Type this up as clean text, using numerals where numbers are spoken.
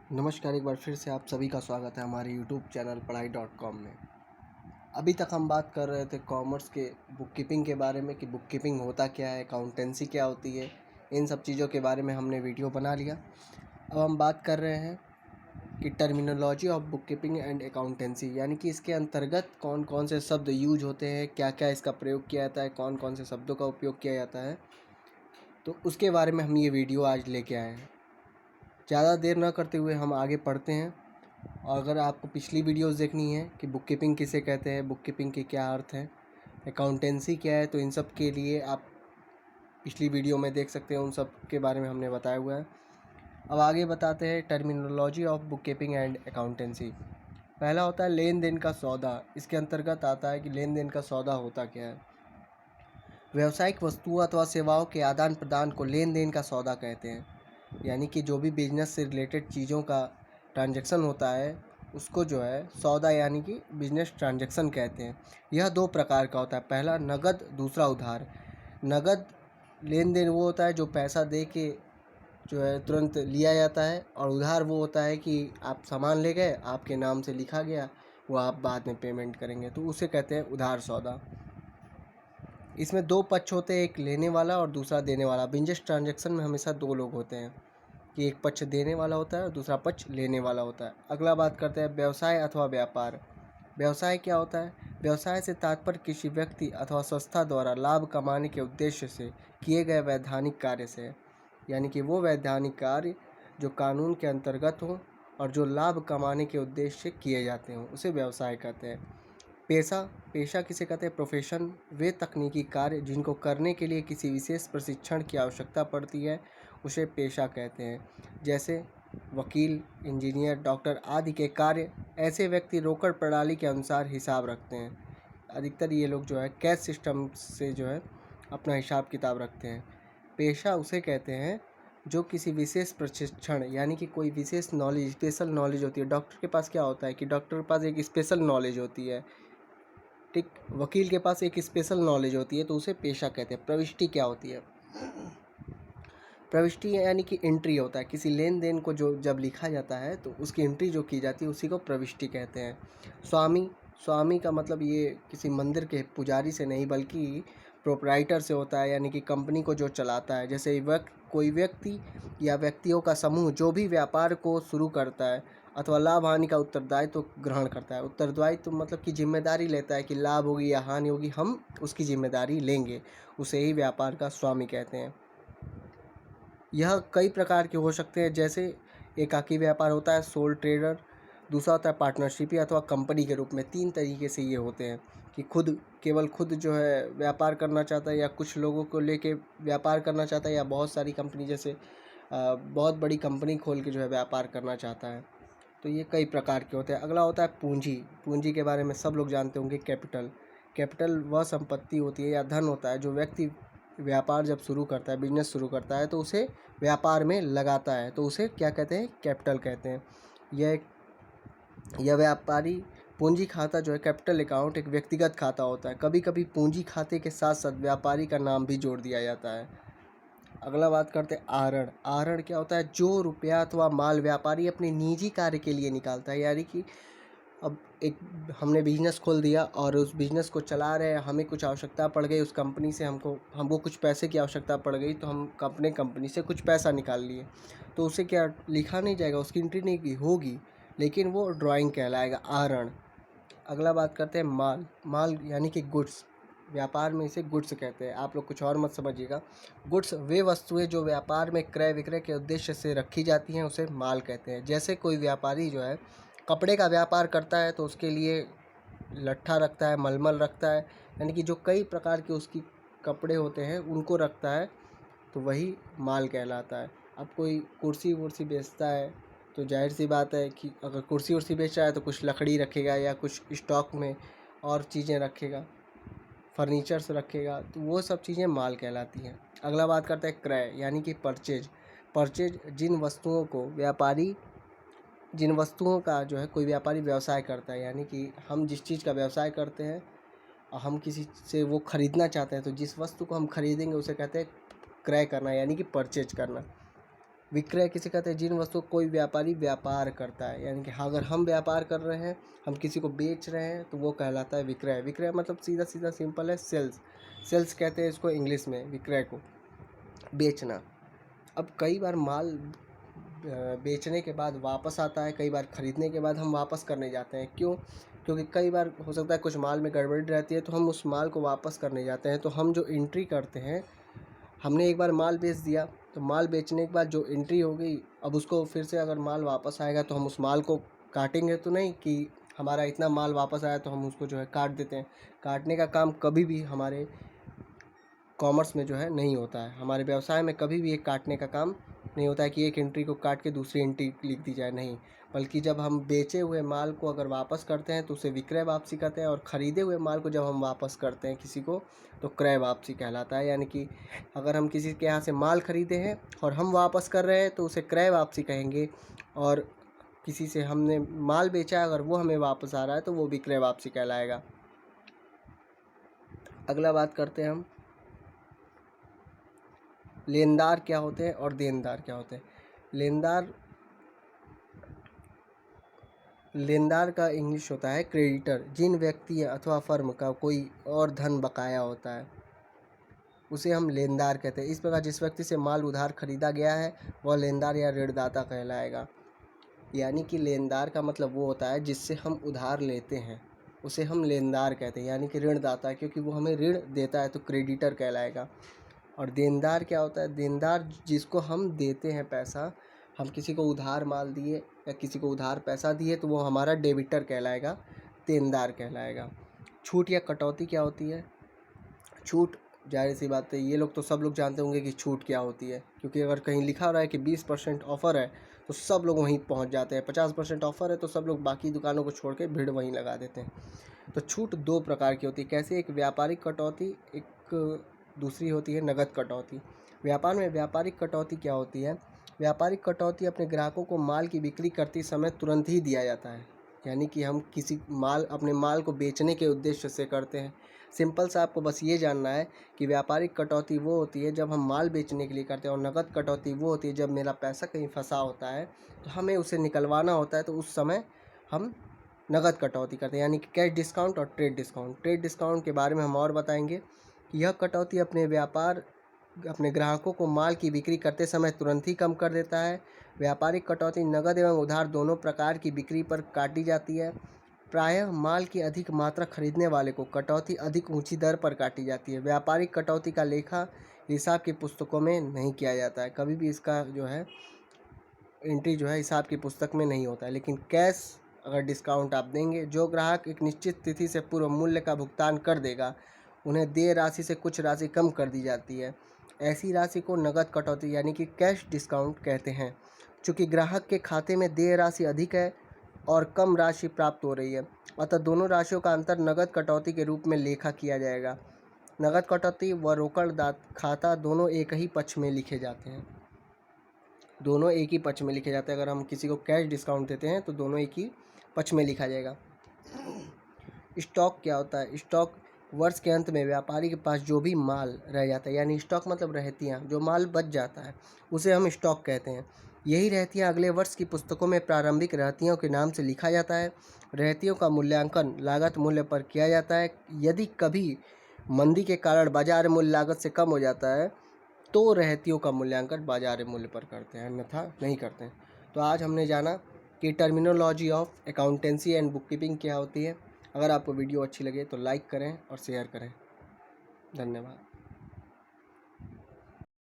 नमस्कार, एक बार फिर से आप सभी का स्वागत है हमारे यूट्यूब चैनल पढ़ाई.com में। अभी तक हम बात कर रहे थे कॉमर्स के बुक कीपिंग के बारे में कि बुक कीपिंग होता क्या है, अकाउंटेंसी क्या होती है। इन सब चीज़ों के बारे में हमने वीडियो बना लिया। अब हम बात कर रहे हैं कि terminology of book keeping and accountancy, यानी कि इसके अंतर्गत कौन कौन से शब्द यूज होते हैं, क्या क्या इसका प्रयोग किया जाता है, कौन कौन से शब्दों का उपयोग किया जाता है। तो उसके बारे में हम ये वीडियो आज लेके आए हैं। ज़्यादा देर न करते हुए हम आगे पढ़ते हैं। और अगर आपको पिछली वीडियोस देखनी है कि बुक कीपिंग किसे कहते हैं, बुक कीपिंग के क्या अर्थ हैं, अकाउंटेंसी क्या है, तो इन सब के लिए आप पिछली वीडियो में देख सकते हैं। उन सब के बारे में हमने बताया हुआ है। अब आगे बताते हैं terminology of book keeping and accountancy. पहला होता है लेन देन का सौदा। इसके अंतर्गत आता है कि लेन देन का सौदा होता क्या है। व्यावसायिक वस्तुओं अथवा सेवाओं के आदान प्रदान को लेन देन का सौदा कहते हैं। यानी कि जो भी बिजनेस से रिलेटेड चीज़ों का ट्रांजैक्शन होता है उसको जो है सौदा यानी कि बिजनेस ट्रांजैक्शन कहते हैं। यह दो प्रकार का होता है, पहला नगद, दूसरा उधार। नगद लेन देन वो होता है जो पैसा दे के जो है तुरंत लिया जाता है, और उधार वो होता है कि आप सामान ले गए, आपके नाम से लिखा गया, वो आप बाद में पेमेंट करेंगे, तो उसे कहते हैं उधार सौदा। इसमें दो पक्ष होते हैं, एक लेने वाला और दूसरा देने वाला। बिजनेस ट्रांजैक्शन में हमेशा दो लोग होते हैं कि एक पक्ष देने वाला होता है और दूसरा पक्ष लेने वाला होता है। अगला बात करते हैं व्यवसाय अथवा व्यापार। व्यवसाय क्या होता है? व्यवसाय से तात्पर्य किसी व्यक्ति अथवा संस्था द्वारा लाभ कमाने के उद्देश्य से किए गए वैधानिक कार्य से है। यानी कि वो वैधानिक कार्य जो कानून के अंतर्गत हो और जो लाभ कमाने के उद्देश्य से किए जाते हों उसे व्यवसाय कहते हैं। पेशा पेशा किसे कहते हैं? प्रोफेशन वे तकनीकी कार्य जिनको करने के लिए किसी विशेष प्रशिक्षण की आवश्यकता पड़ती है उसे पेशा कहते हैं। जैसे वकील, इंजीनियर, डॉक्टर आदि के कार्य ऐसे व्यक्ति रोकड़ प्रणाली के अनुसार हिसाब रखते हैं। अधिकतर ये लोग जो है कैश सिस्टम से जो है अपना हिसाब किताब रखते हैं। पेशा उसे कहते हैं जो किसी विशेष प्रशिक्षण यानी कि कोई विशेष नॉलेज, स्पेशल नॉलेज होती है। डॉक्टर के पास क्या होता है कि डॉक्टर के पास एक स्पेशल नॉलेज होती है, ठीक। वकील के पास एक स्पेशल नॉलेज होती है, तो उसे पेशा कहते हैं। प्रविष्टि क्या होती है? प्रविष्टि यानी कि एंट्री होता है। किसी लेन देन को जो जब लिखा जाता है तो उसकी एंट्री जो की जाती है उसी को प्रविष्टि कहते हैं। स्वामी स्वामी का मतलब ये किसी मंदिर के पुजारी से नहीं बल्कि प्रोपराइटर से होता है, यानी कि कंपनी को जो चलाता है। जैसे कोई व्यक्ति या व्यक्तियों का समूह जो भी व्यापार को शुरू करता है अथवा लाभ हानि का उत्तरदायित्व तो ग्रहण करता है। उत्तरदायित्व तो मतलब कि जिम्मेदारी लेता है कि लाभ होगी या हानि होगी, हम उसकी जिम्मेदारी लेंगे, उसे ही व्यापार का स्वामी कहते हैं। यह कई प्रकार के हो सकते हैं, जैसे एकाकी व्यापार होता है, सोल ट्रेडर। दूसरा होता है पार्टनरशिप अथवा कंपनी के रूप में। तीन तरीके से ये होते हैं कि केवल खुद जो है व्यापार करना चाहता है, या कुछ लोगों को लेके व्यापार करना चाहता है, या बहुत सारी कंपनी जैसे बहुत बड़ी कंपनी खोल के जो है व्यापार करना चाहता है। तो ये कई प्रकार के होते हैं। अगला होता है पूंजी। पूंजी के बारे में सब लोग जानते होंगे, कैपिटल। कैपिटल वह संपत्ति होती है या धन होता है जो व्यक्ति व्यापार जब शुरू करता है, बिजनेस शुरू करता है, तो उसे व्यापार में लगाता है, तो उसे क्या कहते हैं? कैपिटल कहते हैं। यह व्यापारी पूंजी खाता जो है, कैपिटल अकाउंट, एक व्यक्तिगत खाता होता है। कभी कभी पूंजी खाते के साथ साथ व्यापारी का नाम भी जोड़ दिया जाता है। अगला बात करते हैं आहरण। आहरण क्या होता है? जो रुपया अथवा माल व्यापारी अपने निजी कार्य के लिए निकालता है। यानी कि अब एक हमने बिजनेस खोल दिया और उस बिजनेस को चला रहे हैं, हमें कुछ आवश्यकता पड़ गई उस कंपनी से, हमको कुछ पैसे की आवश्यकता पड़ गई, तो हम अपने कंपनी से कुछ पैसा निकाल लिए, तो उसे क्या लिखा नहीं जाएगा, उसकी एंट्री नहीं की होगी, लेकिन वो ड्राइंग कहलाएगा, आहरण। अगला बात करते हैं माल। माल यानी कि गुड्स। व्यापार में इसे गुड्स कहते हैं, आप लोग कुछ और मत समझिएगा। गुड्स वे वस्तुएं जो व्यापार में क्रय विक्रय के उद्देश्य से रखी जाती हैं उसे माल कहते हैं। जैसे कोई व्यापारी जो है कपड़े का व्यापार करता है तो उसके लिए लट्ठा रखता है, मलमल रखता है, यानी कि जो कई प्रकार के उसकी कपड़े होते हैं उनको रखता है, तो वही माल कहलाता है। अब कोई कुर्सी वुर्सी बेचता है तो जाहिर सी बात है कि अगर कुर्सी वुर्सी बेच रहा है तो कुछ लकड़ी रखेगा या कुछ स्टॉक में और चीज़ें रखेगा, फर्नीचर्स रखेगा, तो वो सब चीज़ें माल कहलाती हैं। अगला बात करते हैं क्रय यानी कि परचेज। परचेज जिन वस्तुओं का जो है कोई व्यापारी व्यवसाय करता है, यानी कि हम जिस चीज़ का व्यवसाय करते हैं और हम किसी से वो ख़रीदना चाहते हैं, तो जिस वस्तु को हम खरीदेंगे उसे कहते हैं क्रय करना, यानी कि परचेज करना। विक्रय किसे कहते हैं? जिन वस्तुओं कोई व्यापारी व्यापार करता है, यानी कि अगर हम व्यापार कर रहे हैं, हम किसी को बेच रहे हैं, तो वो कहलाता है विक्रय। विक्रय मतलब सीधा सीधा सिंपल है सेल्स। सेल्स कहते हैं इसको इंग्लिश में, विक्रय को, बेचना। अब कई बार माल बेचने के बाद वापस आता है, कई बार ख़रीदने के बाद हम वापस करने जाते हैं। क्यों? क्योंकि कई बार हो सकता है कुछ माल में गड़बड़ी रहती है, तो हम उस माल को वापस करने जाते हैं। तो हम जो एंट्री करते हैं, हमने एक बार माल बेच दिया, तो माल बेचने के बाद जो एंट्री हो गई, अब उसको फिर से अगर माल वापस आएगा तो हम उस माल को काटेंगे तो नहीं कि हमारा इतना माल वापस आया तो हम उसको जो है काट देते हैं। काटने का काम कभी भी हमारे कॉमर्स में जो है नहीं होता है। हमारे व्यवसाय में कभी भी एक काटने का काम नहीं होता है कि एक एंट्री को काट के दूसरी एंट्री लिख दी जाए, नहीं। बल्कि जब हम बेचे हुए माल को अगर वापस करते हैं तो उसे विक्रय वापसी कहते हैं, और ख़रीदे हुए माल को जब हम वापस करते हैं किसी को, तो क्रय वापसी कहलाता है। यानी कि अगर हम किसी के यहाँ से माल ख़रीदे हैं और हम वापस कर रहे हैं तो उसे क्रय वापसी कहेंगे, और किसी से हमने माल बेचा है अगर वो हमें वापस आ रहा है तो वो विक्रय वापसी कहलाएगा। अगला बात करते हैं हम, लेनदार क्या होते हैं और देनदार क्या होते हैं। लेनदार का इंग्लिश होता है क्रेडिटर। जिन व्यक्ति अथवा फर्म का कोई और धन बकाया होता है उसे हम लेनदार कहते हैं। इस प्रकार जिस व्यक्ति से माल उधार खरीदा गया है वह लेनदार या ऋणदाता कहलाएगा। यानी कि लेनदार का मतलब वो होता है जिससे हम उधार लेते हैं, उसे हम लेनदार कहते हैं। यानी कि ऋणदाता, क्योंकि वो हमें ऋण देता है तो क्रेडिटर कहलाएगा। और देनदार क्या होता है? देनदार जिसको हम देते हैं पैसा, हम किसी को उधार माल दिए या किसी को उधार पैसा दिए तो वो हमारा डेबिटर कहलाएगा, देनदार कहलाएगा। छूट या कटौती क्या होती है? छूट, जाहिर सी बात है ये लोग तो सब लोग जानते होंगे कि छूट क्या होती है, क्योंकि अगर कहीं लिखा रहा है कि 20% ऑफ़र है तो सब लोग वहीं पहुंच जाते हैं। 50% ऑफ़र है तो सब लोग बाकी दुकानों को छोड़ के भीड़ वहीं लगा देते हैं। तो छूट दो प्रकार की होती है। कैसे? एक व्यापारिक कटौती, एक दूसरी होती है नगद कटौती। व्यापार में व्यापारिक कटौती क्या होती है? व्यापारिक कटौती अपने ग्राहकों को माल की बिक्री करते समय तुरंत ही दिया जाता है। यानी कि हम अपने माल को बेचने के उद्देश्य से करते हैं। सिंपल सा आपको बस ये जानना है कि व्यापारिक कटौती वो होती है जब हम माल बेचने के लिए करते हैं, और नगद कटौती वो होती है जब मेरा पैसा कहीं फंसा होता है तो हमें उसे निकलवाना होता है, तो उस समय हम नगद कटौती करते हैं। यानी कि कैश डिस्काउंट और ट्रेड डिस्काउंट। ट्रेड डिस्काउंट के बारे में हम और बताएंगे कि यह कटौती अपने ग्राहकों को माल की बिक्री करते समय तुरंत ही कम कर देता है। व्यापारिक कटौती नगद एवं उधार दोनों प्रकार की बिक्री पर काटी जाती है। प्रायः माल की अधिक मात्रा खरीदने वाले को कटौती अधिक ऊंची दर पर काटी जाती है। व्यापारिक कटौती का लेखा हिसाब की पुस्तकों में नहीं किया जाता है, कभी भी इसका जो है एंट्री जो है हिसाब की पुस्तक में नहीं होता है। लेकिन कैश अगर डिस्काउंट आप देंगे, जो ग्राहक एक निश्चित तिथि से पूर्व मूल्य का भुगतान कर देगा उन्हें देय राशि से कुछ राशि कम कर दी जाती है। ऐसी राशि को नगद कटौती यानी कि कैश डिस्काउंट कहते हैं। चूँकि ग्राहक के खाते में देय राशि अधिक है और कम राशि प्राप्त हो रही है, अतः दोनों राशियों का अंतर नगद कटौती के रूप में लेखा किया जाएगा। नगद कटौती व रोकड़ खाता दोनों एक ही पक्ष में लिखे जाते हैं। दोनों एक ही पक्ष में लिखे जाते हैं। अगर हम किसी को कैश डिस्काउंट देते हैं तो दोनों एक ही पक्ष में लिखा जाएगा। स्टॉक क्या होता है? स्टॉक वर्ष के अंत में व्यापारी के पास जो भी माल रह जाता है, यानी स्टॉक मतलब रहतियाँ, जो माल बच जाता है उसे हम स्टॉक कहते हैं। यही रहतियाँ अगले वर्ष की पुस्तकों में प्रारंभिक रहतियों के नाम से लिखा जाता है। रहतियों का मूल्यांकन लागत मूल्य पर किया जाता है। यदि कभी मंदी के कारण बाजार मूल्य लागत से कम हो जाता है तो रहतियों का मूल्यांकन बाजार मूल्य पर करते हैं, अन्यथा नहीं करते हैं। तो आज हमने जाना कि terminology of accountancy and book keeping क्या होती है। अगर आपको वीडियो अच्छी लगे तो लाइक करें और शेयर करें। धन्यवाद।